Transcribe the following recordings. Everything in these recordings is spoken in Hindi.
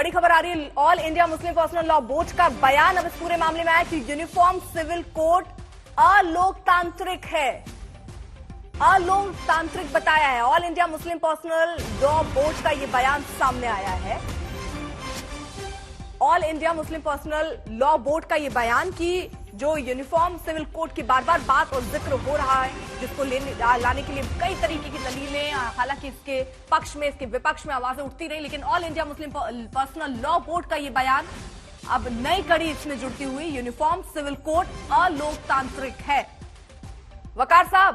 बड़ी खबर आ रही है, all India Muslim personal law board का बयान अब इस पूरे मामले में आया कि यूनिफॉर्म सिविल कोड अलोकतांत्रिक है, अलोकतांत्रिक बताया है। All India Muslim personal law board का यह बयान सामने आया है। All India Muslim personal law board का यह बयान कि जो यूनिफॉर्म सिविल कोड की बार बार बात और जिक्र हो रहा है, जिसको लाने के लिए कई तरीके की दलीलें, हालांकि इसके पक्ष में इसके विपक्ष में आवाजें उठती रही, लेकिन all India Muslim personal law board का यह बयान अब नई कड़ी इसमें जुड़ती हुई, यूनिफॉर्म सिविल कोड अलोकतांत्रिक है। वकार साहब,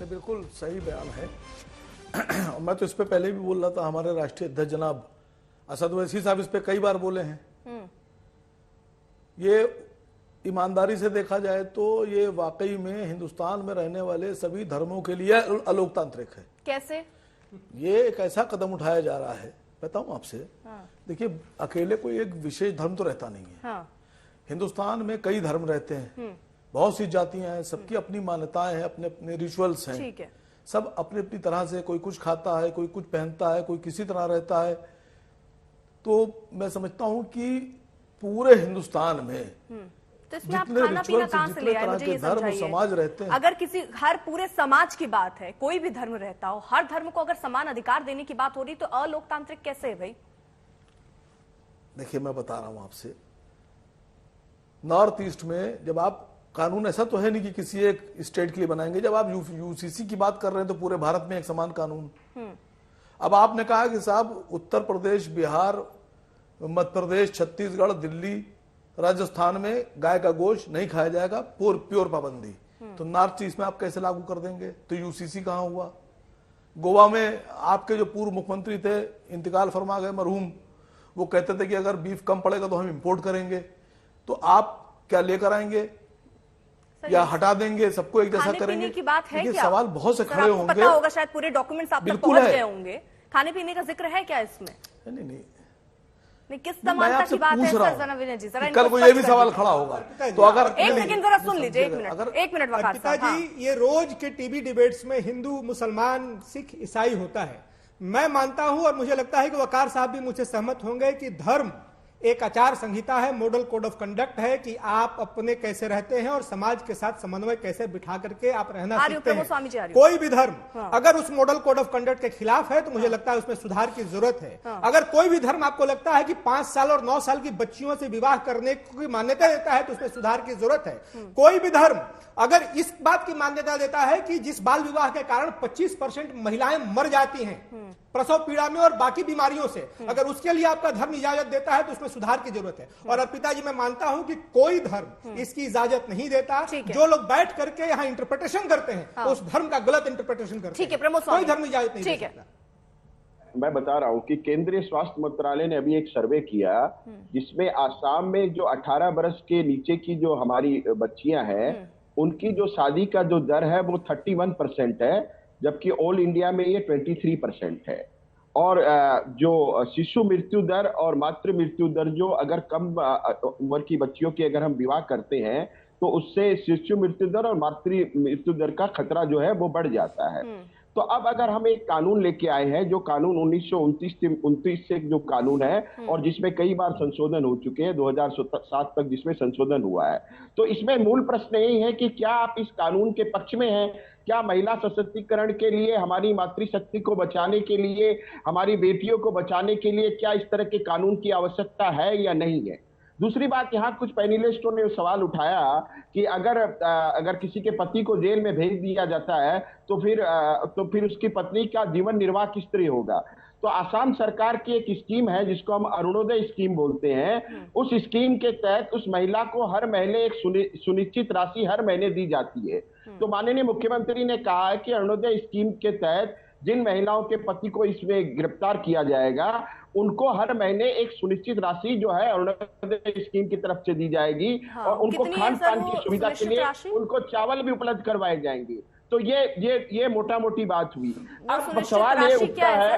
बिल्कुल सही बयान है। मैं तो इस पे पहले भी बोल रहा था, हमारे राष्ट्रीय अध्यक्ष जनाब असद ओवैसी साहब इस पे कई बार बोले हैं। ये ईमानदारी से देखा जाए तो ये वाकई में हिंदुस्तान में रहने वाले सभी धर्मों के लिए अलोकतांत्रिक है। कैसे? ये एक ऐसा कदम उठाया जा रहा है, बताऊं आपसे। देखिए, अकेले कोई एक विशेष धर्म तो रहता नहीं है। हिंदुस्तान में कई धर्म रहते हैं, बहुत सी जातियां हैं, सबकी अपनी मान्यताएं हैं, अपने अपने रिचुअल्स हैं। ठीक है। सब अपनी अपनी तरह से, कोई कुछ खाता है, कोई कुछ पहनता है, कोई किसी तरह रहता है। तो मैं समझता हूं कि पूरे हिंदुस्तान में तो इसमें आप खाना पीना कहां से ले आए, मुझे ये धर्म समाज रहते हैं। अगर किसी हर पूरे समाज की बात है, कोई भी धर्म रहता हो, हर धर्म को अगर समान अधिकार देने की बात हो रही, तो अलोकतांत्रिक कैसे है भाई? देखिए, मैं बता रहा हूं आपसे, नॉर्थ ईस्ट में जब आप कानून, ऐसा तो है नहीं कि किसी एक स्टेट के लिए बनाएंगे, जब आप यूसीसी की बात कर रहे हैं तो पूरे भारत में एक समान कानून। अब आपने कहा कि साहब उत्तर प्रदेश, बिहार, मध्य प्रदेश, छत्तीसगढ़, दिल्ली, राजस्थान में गाय का गोश्त नहीं खाया जाएगा, प्योर पाबंदी। तो नॉर्थ ईस्ट में आप कैसे लागू कर देंगे? तो यूसीसी कहां हुआ? गोवा में आपके जो पूर्व मुख्यमंत्री थे, इंतकाल फरमा गए मरहूम, वो कहते थे कि अगर बीफ कम पड़ेगा तो हम इंपोर्ट करेंगे। तो आप क्या लेकर आएंगे या हटा देंगे? सबको एक जैसा करेंगे? की बात है क्या? सवाल बहुत से खड़े होंगे। पता होगा शायद, पूरे डॉक्यूमेंट्स आप तक पहुंच गए होंगे। खाने पीने का जिक्र है क्या इसमें? नहीं, किस समानता की बात है सर? जरा विनय जी, जरा कल को ये भी सवाल खड़ा होगा तो अगर एक सेकंड जरा सुन लीजिए, एक मिनट वकार साहब। ये रोज के टीवी डिबेट्स में हिंदू, मुसलमान, सिख, ईसाई होता है। मैं मानता हूं और मुझे लगता है कि वकार साहब भी मुझसे सहमत होंगे कि धर्म एक आचार संहिता है, मॉडल कोड ऑफ कंडक्ट है कि आप अपने कैसे रहते हैं और समाज के साथ समन्वय कैसे बिठा करके आप रहना सीखते हैं। कोई भी धर्म अगर उस मॉडल कोड ऑफ कंडक्ट के खिलाफ है तो मुझे लगता है उसमें सुधार की जरूरत है। अगर कोई भी धर्म आपको लगता है कि 5 साल और 9 साल की बच्चियों से विवाह करने की मान्यता देता है तो उसमें सुधार की जरूरत है। कोई भी धर्म अगर इस बात की मान्यता देता है कि जिस बाल विवाह के कारण 25% महिलाएं मर जाती हैं प्रसव पीड़ा में और बाकी बीमारियों से, अगर उसके लिए आपका धर्म इजाजत देता है तो उसमें सुधार की जरूरत है। और अर्पिता जी, मैं मानता हूं कि कोई धर्म इसकी इजाजत नहीं देता। जो लोग बैठ करके यहाँ इंटरप्रिटेशन करते हैं उस धर्म का गलत इंटरप्रिटेशन करते हैं। कोई धर्म इजाजत नहीं देता। मैं बता रहा हूं कि केंद्रीय स्वास्थ्य मंत्रालय ने अभी एक सर्वे किया जिसमें आसाम में जो 18 बरस के नीचे की जो हमारी बच्चियां हैं उनकी जो शादी का जो दर है वो 31% है, जबकि ऑल इंडिया में ये 23% है। और जो शिशु मृत्यु दर और मातृ मृत्यु दर, जो अगर कम उम्र की बच्चियों की अगर हम विवाह करते हैं तो उससे शिशु मृत्यु दर और मातृ मृत्यु दर का खतरा जो है वो बढ़ जाता है। तो अब अगर हम एक कानून लेके आए हैं, जो कानून 1929 से जो कानून है और जिसमें कई बार संशोधन हो चुके हैं, 2007 तक जिसमें संशोधन हुआ है, तो इसमें मूल प्रश्न यही है कि क्या आप इस कानून के पक्ष में हैं? क्या महिला सशक्तिकरण के लिए, हमारी मातृशक्ति को बचाने के लिए, हमारी बेटियों को बचाने के लिए क्या इस तरह के कानून की आवश्यकता है या नहीं है? दूसरी बात, यहाँ कुछ पैनलिस्टों ने सवाल उठाया कि अगर किसी के पति को जेल में भेज दिया जाता है तो फिर उसकी पत्नी का जीवन निर्वाह किस तरह होगा? तो आसाम सरकार की एक स्कीम है जिसको हम अरुणोदय स्कीम बोलते हैं। उस स्कीम के तहत उस महिला को हर महीने एक सुनिश्चित राशि हर महीने दी जाती है। तो माननीय मुख्यमंत्री ने कहा है कि अरुणोदय स्कीम के तहत जिन महिलाओं के पति को इसमें गिरफ्तार किया जाएगा उनको हर महीने एक सुनिश्चित राशि जो है अरुणोदय स्कीम की तरफ से दी जाएगी। और उनको खान पान की सुविधा के लिए उनको चावल भी उपलब्ध करवाए जाएंगे। तो ये मोटा मोटी बात हुई। अब सवाल ये उठता है,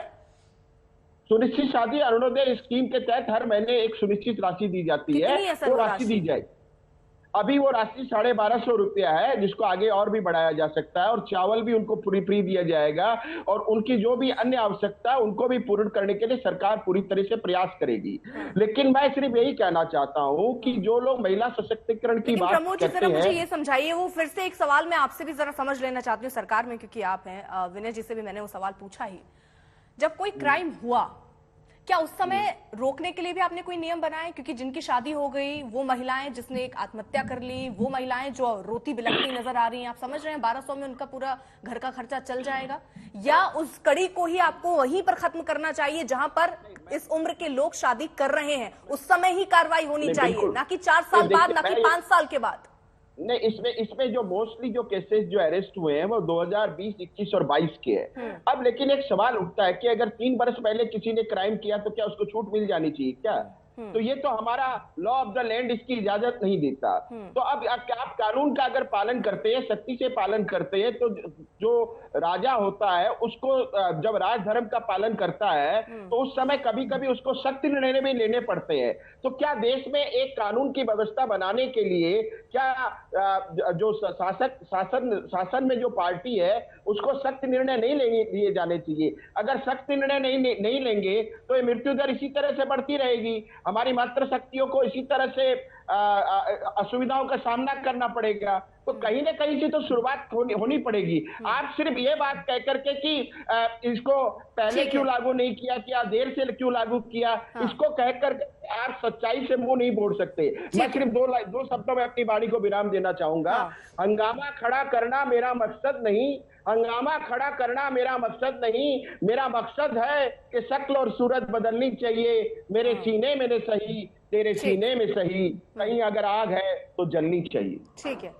सुनिश्चित शादी अरुणोदय स्कीम के तहत हर महीने एक सुनिश्चित राशि दी जाती है, वो राशि दी जाएगी। अभी वो राशि 1250 रुपया है, जिसको आगे और भी बढ़ाया जा सकता है, और चावल भी उनको फ्री दिया जाएगा, और उनकी जो भी अन्य आवश्यकता है उनको भी पूर्ण करने के लिए सरकार पूरी तरह से प्रयास करेगी। लेकिन मैं सिर्फ यही कहना चाहता हूं कि जो लोग महिला सशक्तिकरण की बात प्रमोद जी, करते जरा मुझे हैं, ये समझाइए, वो फिर से एक सवाल मैं आपसे भी जरा समझ लेना चाहती हूँ सरकार में, क्योंकि आप हैं, विनय जी से भी मैंने वो सवाल पूछा ही। जब कोई क्राइम हुआ, क्या उस समय रोकने के लिए भी आपने कोई नियम बनाए? क्योंकि जिनकी शादी हो गई, वो महिलाएं जिसने एक आत्महत्या कर ली, वो महिलाएं जो रोती बिलखती नजर आ रही हैं, आप समझ रहे हैं 1200 में उनका पूरा घर का खर्चा चल जाएगा? या उस कड़ी को ही आपको वहीं पर खत्म करना चाहिए जहां पर इस उम्र के लोग शादी कर रहे हैं, उस समय ही कार्रवाई होनी चाहिए, ना कि 4 साल बाद, ना कि 5 साल के बाद? नहीं, इसमें जो मोस्टली जो केसेस जो अरेस्ट हुए हैं वो 2020, 21 और 22 के हैं। अब लेकिन एक सवाल उठता है कि अगर 3 वर्ष पहले किसी ने क्राइम किया तो क्या उसको छूट मिल जानी चाहिए क्या? तो ये तो हमारा लॉ ऑफ द लैंड इसकी इजाजत नहीं देता। तो अब आप कानून का अगर पालन करते हैं, सख्ती से पालन करते हैं, तो जो राजा होता है उसको जब राजधर्म का पालन करता है तो उस समय कभी कभी उसको सख्त निर्णय भी लेने पड़ते हैं। तो क्या देश में एक कानून की व्यवस्था बनाने के लिए क्या जो शासन में जो पार्टी है उसको सख्त निर्णय नहीं लिए जाने चाहिए? अगर सख्त निर्णय नहीं लेंगे तो ये मृत्यु दर इसी तरह से बढ़ती रहेगी, हमारी मातृ शक्तियों को इसी तरह से असुविधाओं का सामना करना पड़ेगा। तो कहीं ना कहीं से तो शुरुआत होनी पड़ेगी। आप सिर्फ ये बात कह करके कि इसको पहले क्यों लागू नहीं किया, क्या देर से क्यों लागू किया, इसको कहकर आप सच्चाई से मुंह नहीं मोड़ सकते। मैं सिर्फ दो शब्दों में अपनी वाणी को विराम देना चाहूंगा। हंगामा खड़ा करना मेरा मकसद नहीं, हंगामा खड़ा करना मेरा मकसद नहीं, मेरा मकसद है कि शक्ल और सूरत बदलनी चाहिए। मेरे सीने में सही, तेरे सीने में सही, कहीं अगर आग है तो जलनी चाहिए। ठीक है,